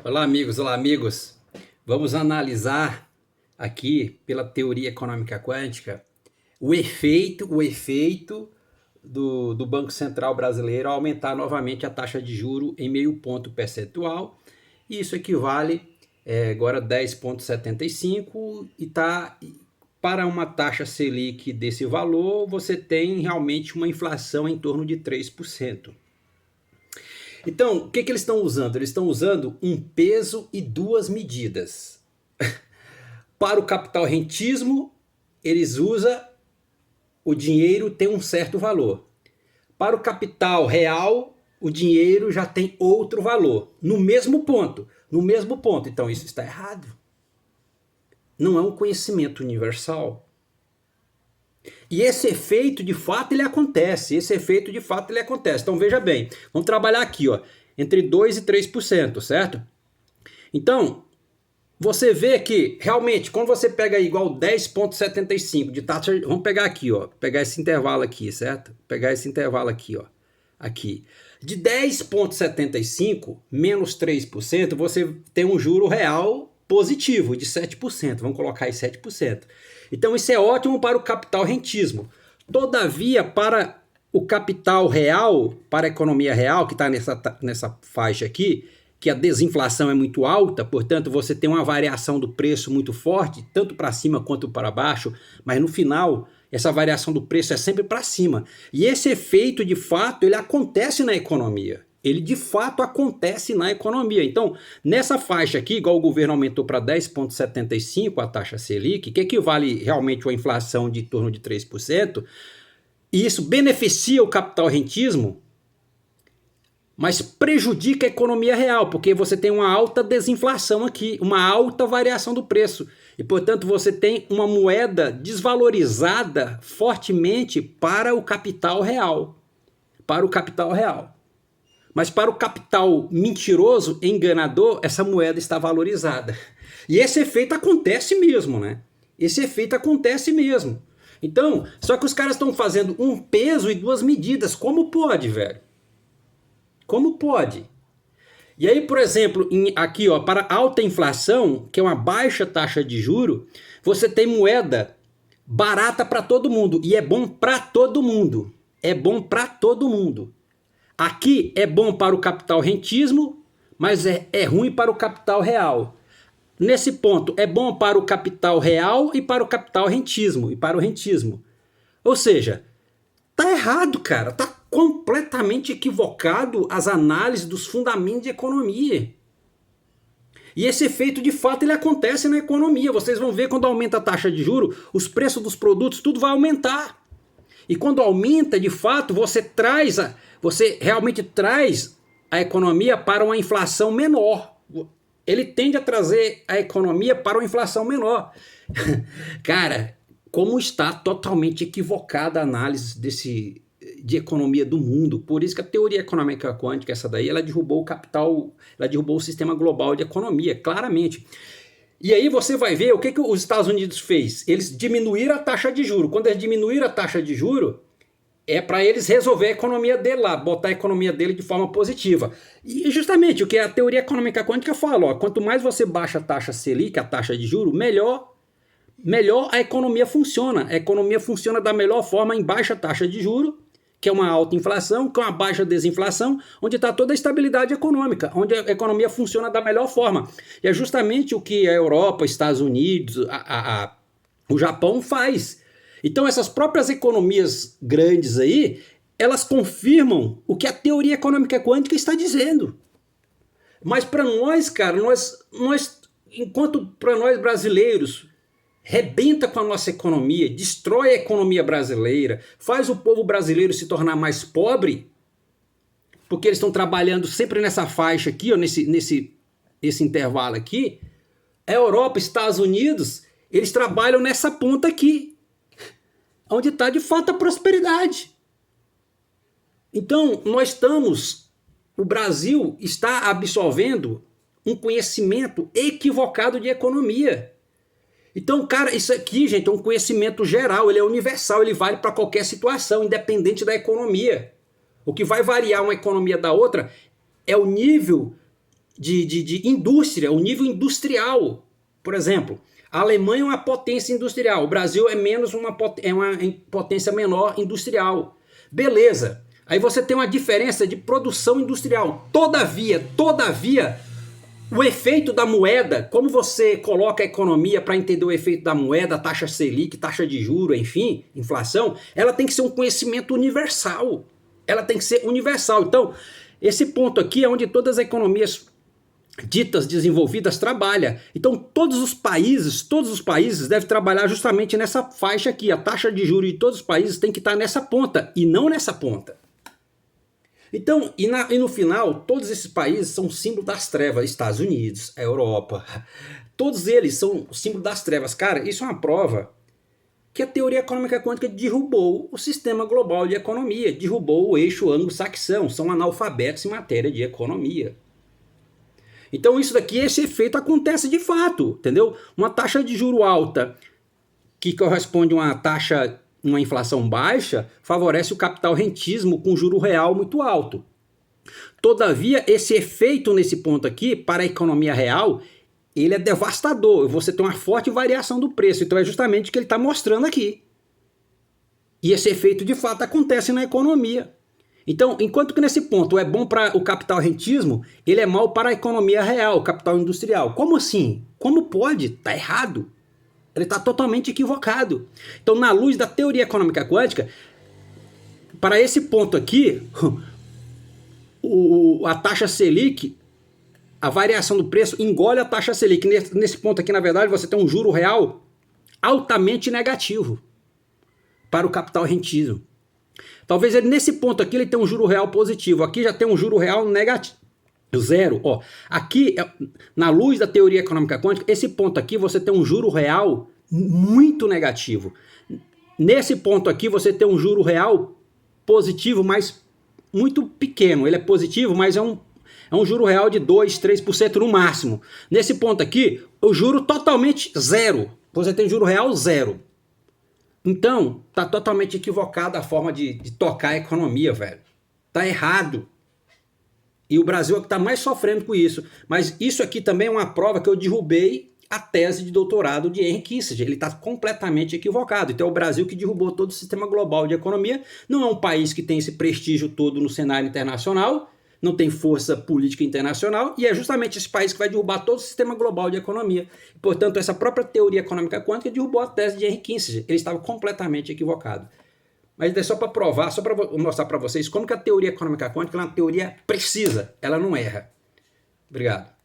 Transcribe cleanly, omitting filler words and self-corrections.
Olá amigos. Vamos analisar aqui pela teoria econômica quântica o efeito do Banco Central brasileiro aumentar novamente a taxa de juro em meio ponto percentual. E isso equivale agora a 10,75 e tá para uma taxa Selic desse valor, você tem realmente uma inflação em torno de 3%. Então, o que eles estão usando? Eles estão usando um peso e duas medidas. Para o capital rentismo, eles usam o dinheiro tem um certo valor. Para o capital real, o dinheiro já tem outro valor. No mesmo ponto. No mesmo ponto. Então, isso está errado. Não é um conhecimento universal. E esse efeito, de fato, ele acontece. Então, veja bem. Vamos trabalhar aqui, ó, entre 2% e 3%, certo? Então, você vê que, realmente, quando você pega aí igual 10,75 de taxa... Vamos pegar aqui, ó. Pegar esse intervalo aqui, certo? Pegar esse intervalo aqui, ó. Aqui. De 10,75 menos 3%, você tem um juro real positivo de 7%. Vamos colocar aí 7%. Então isso é ótimo para o capital rentismo. Todavia, para o capital real, para a economia real, que está nessa faixa aqui, que a desinflação é muito alta, portanto você tem uma variação do preço muito forte, tanto para cima quanto para baixo, mas no final essa variação do preço é sempre para cima. E esse efeito, de fato, ele acontece na economia. Ele de fato acontece na economia. Então, nessa faixa aqui, igual o governo aumentou para 10,75 a taxa Selic, que equivale realmente a uma inflação de em torno de 3%, e isso beneficia o capital rentismo, mas prejudica a economia real, porque você tem uma alta desinflação aqui, uma alta variação do preço. E, portanto, você tem uma moeda desvalorizada fortemente para o capital real. Para o capital real. Mas para o capital mentiroso, enganador, essa moeda está valorizada. E esse efeito acontece mesmo, né? Esse efeito acontece mesmo. Então, só que os caras estão fazendo um peso e duas medidas. Como pode, velho? Como pode? E aí, por exemplo, aqui, ó, para alta inflação, que é uma baixa taxa de juro, você tem moeda barata para todo mundo. E é bom para todo mundo. É bom para todo mundo. Aqui é bom para o capital rentismo, mas é ruim para o capital real. Nesse ponto, é bom para o capital real e para o capital rentismo. Ou seja, tá errado, cara. Tá completamente equivocado as análises dos fundamentos de economia. E esse efeito, de fato, ele acontece na economia. Vocês vão ver quando aumenta a taxa de juros, os preços dos produtos, tudo vai aumentar. E quando aumenta, de fato, você realmente traz a economia para uma inflação menor. Ele tende a trazer a economia para uma inflação menor. Cara, como está totalmente equivocada a análise de economia do mundo. Por isso que a teoria econômica quântica, essa daí, ela derrubou o capital, ela derrubou o sistema global de economia, claramente. E aí você vai ver o que os Estados Unidos fez. Eles diminuíram a taxa de juros. Quando eles diminuíram a taxa de juros, é para eles resolver a economia dele lá, botar a economia dele de forma positiva. E justamente o que a teoria econômica quântica fala, ó, quanto mais você baixa a taxa Selic, a taxa de juros, melhor a economia funciona. A economia funciona da melhor forma em baixa taxa de juros, que é uma alta inflação, com uma baixa desinflação, onde está toda a estabilidade econômica, onde a economia funciona da melhor forma. E é justamente o que a Europa, Estados Unidos, o Japão faz. Então essas próprias economias grandes aí, elas confirmam o que a teoria econômica quântica está dizendo. Mas para nós, cara, enquanto para nós brasileiros, rebenta com a nossa economia, destrói a economia brasileira, faz o povo brasileiro se tornar mais pobre, porque eles estão trabalhando sempre nessa faixa aqui, ó, nesse intervalo aqui. A Europa, Estados Unidos, eles trabalham nessa ponta aqui, onde está de fato a prosperidade. Então, o Brasil está absorvendo um conhecimento equivocado de economia. Então, cara, isso aqui, gente, é um conhecimento geral, ele é universal, ele vale para qualquer situação, independente da economia. O que vai variar uma economia da outra é o nível de indústria, o nível industrial. Por exemplo, a Alemanha é uma potência industrial, o Brasil é menos uma potência menor industrial. Beleza. Aí você tem uma diferença de produção industrial. Todavia, o efeito da moeda, como você coloca a economia para entender o efeito da moeda, taxa Selic, taxa de juro, enfim, inflação, ela tem que ser um conhecimento universal. Ela tem que ser universal. Então, esse ponto aqui é onde todas as economias ditas desenvolvidas trabalham. Então, todos os países devem trabalhar justamente nessa faixa aqui. A taxa de juros de todos os países tem que estar nessa ponta e não nessa ponta. Então, e no final, todos esses países são símbolo das trevas. Estados Unidos, a Europa, todos eles são símbolo das trevas. Cara, isso é uma prova que a teoria econômica quântica derrubou o sistema global de economia, derrubou o eixo anglo-saxão, são analfabetos em matéria de economia. Então isso daqui, esse efeito acontece de fato, entendeu? Uma taxa de juro alta, que corresponde a uma inflação baixa, favorece o capital rentismo com juro real muito alto. Todavia, esse efeito nesse ponto aqui, para a economia real, ele é devastador. Você tem uma forte variação do preço. Então é justamente o que ele está mostrando aqui. E esse efeito de fato acontece na economia. Então, enquanto que nesse ponto é bom para o capital rentismo, ele é mal para a economia real, o capital industrial. Como assim? Como pode? Está errado. Ele está totalmente equivocado. Então, na luz da teoria econômica quântica, para esse ponto aqui, a taxa Selic, a variação do preço engole a taxa Selic. Nesse ponto aqui, na verdade, você tem um juro real altamente negativo para o capital rentismo. Talvez ele, nesse ponto aqui ele tenha um juro real positivo. Aqui já tem um juro real negativo. Zero. Ó, aqui, na luz da teoria econômica quântica, esse ponto aqui você tem um juro real muito negativo. Nesse ponto aqui você tem um juro real positivo, mas muito pequeno. Ele é positivo, mas é um juro real de 2, 3% no máximo. Nesse ponto aqui, o juro totalmente zero. Você tem juro real zero. Então, tá totalmente equivocada a forma de tocar a economia, velho. Tá errado. E o Brasil é que tá mais sofrendo com isso. Mas isso aqui também é uma prova que eu derrubei a tese de doutorado de Henry Kissinger. Ele está completamente equivocado. Então é o Brasil que derrubou todo o sistema global de economia. Não é um país que tem esse prestígio todo no cenário internacional, não tem força política internacional, e é justamente esse país que vai derrubar todo o sistema global de economia. Portanto, essa própria teoria econômica quântica derrubou a tese de Henry Kissinger. Ele estava completamente equivocado. Mas é só para provar, só para mostrar para vocês como que a teoria econômica quântica é uma teoria precisa, ela não erra. Obrigado.